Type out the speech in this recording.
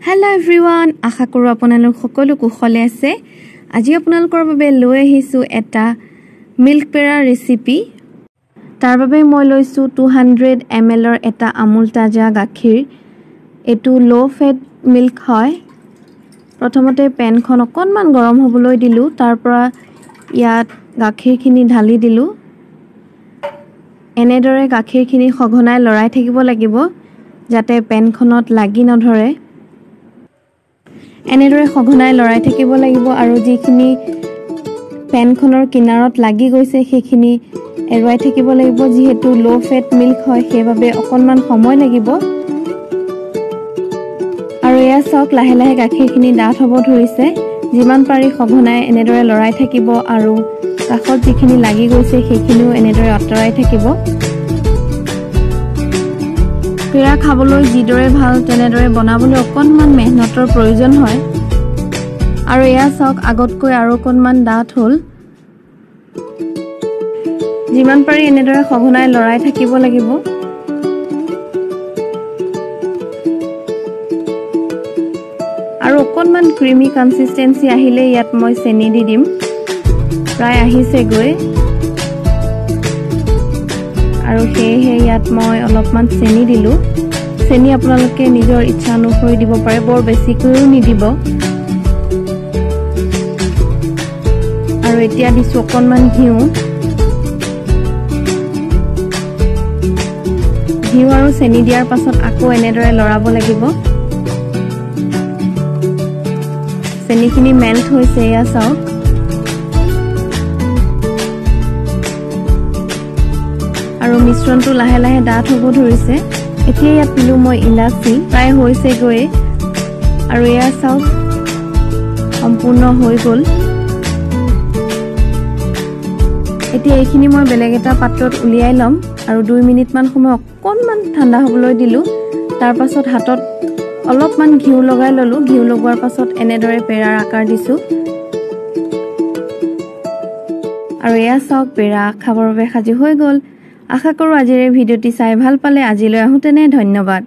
Hello everyone, আশা কৰো আপোনালোক সকলো কুশলে আছে। আজি আপোনালোকৰ বাবে লৈ আহিছো এটা মিল্ক পেৰা ৰেচিপি। তাৰ বাবে মই লৈছো 200 ml ৰ এটা আমুল তাজা গাখীৰ। এটো লো ফেট মিল্ক হয়। প্ৰথমতে পেনখন অকনমান গৰম হ'বলৈ দিলো, তাৰ পৰা ইয়াত গাখীৰখিনি ঢালি দিলো। এনেদৰে গাখীৰখিনি সঘনাই লৰাই থাকিব লাগিব যাতে পেনখনত লাগি নধৰে। এনেদৰে সঘনাই লৰাই থাকিব লাগিব আৰু যিখিনি পেনখনৰ কিনাৰত লাগি গৈছে সেইখিনি এৰুৱাই থাকিব লাগিব। যিহেতু লো ফেট মিল্ক হয় সেইভাবে অকনমান সময় লাগিব। আৰু এয়া চাওক লাহে লাহে গাখীৰখিনি ডাঠ হ'ব ধৰিছে। যিমান পাৰি সঘনাই এনেদৰে লৰাই থাকিব আৰু কাষত যিখিনি লাগি গৈছে সেইখিনিও এনেদৰে আঁতৰাই থাকিব। পেৰা খাবলৈ যিদৰে ভাল তেনেদৰে বনাবলৈ অকনমান মেহনতৰ প্ৰয়োজন হয়। আৰু এয়া চাওক আগতকৈ আৰু অকনমান ডাঠ হ'ল। যিমান পাৰি এনেদৰে সঘনাই লৰাই থাকিব লাগিব। আৰু অকনমান ক্ৰিমি কনসিস্টেন্সি আহিলে ইয়াত মই চেনি দি দিম। প্ৰায় আহিছে গৈ। আৰু সেয়েহে ইয়াত মই অলপমান চেনি দিলো। চেনি আপোনালোকে নিজৰ ইচ্ছা অনুসৰি দিব পাৰে, বৰ বেছিকৈও নিদিব। আৰু এতিয়া দিছো অকনমান ঘিউ। ঘিউ আৰু চেনি দিয়াৰ পাছত আকৌ এনেদৰে লৰাব লাগিব। চেনিখিনি মেল্ট হৈছে, এয়া চাওক। আৰু মিশ্ৰণটো লাহে লাহে ডাঠ হ'ব ধৰিছে। এতিয়া ইয়াত দিলো মই ইলাচি, প্ৰায় হৈছে গৈ। আৰু এয়া চাওক সম্পূৰ্ণ হৈ গ'ল। এতিয়া এইখিনি মই বেলেগ এটা পাত্ৰত উলিয়াই ল'ম আৰু 2 মিনিটমান সময় অকনমান ঠাণ্ডা হ'বলৈ দিলো। তাৰ পাছত হাতত অলপমান ঘিউ লগাই ললো। ঘিউ লগোৱাৰ পাছত এনেদৰে পেৰাৰ আকাৰ দিছো। আৰু এয়া চাওক পেৰা খাবৰ বাবে সাজু হৈ গ'ল। আশা কৰো আজিৰ এই ভিডিঅ'টি চাই ভাল পালে। আজিলৈ আহোঁতেনে ধন্যবাদ।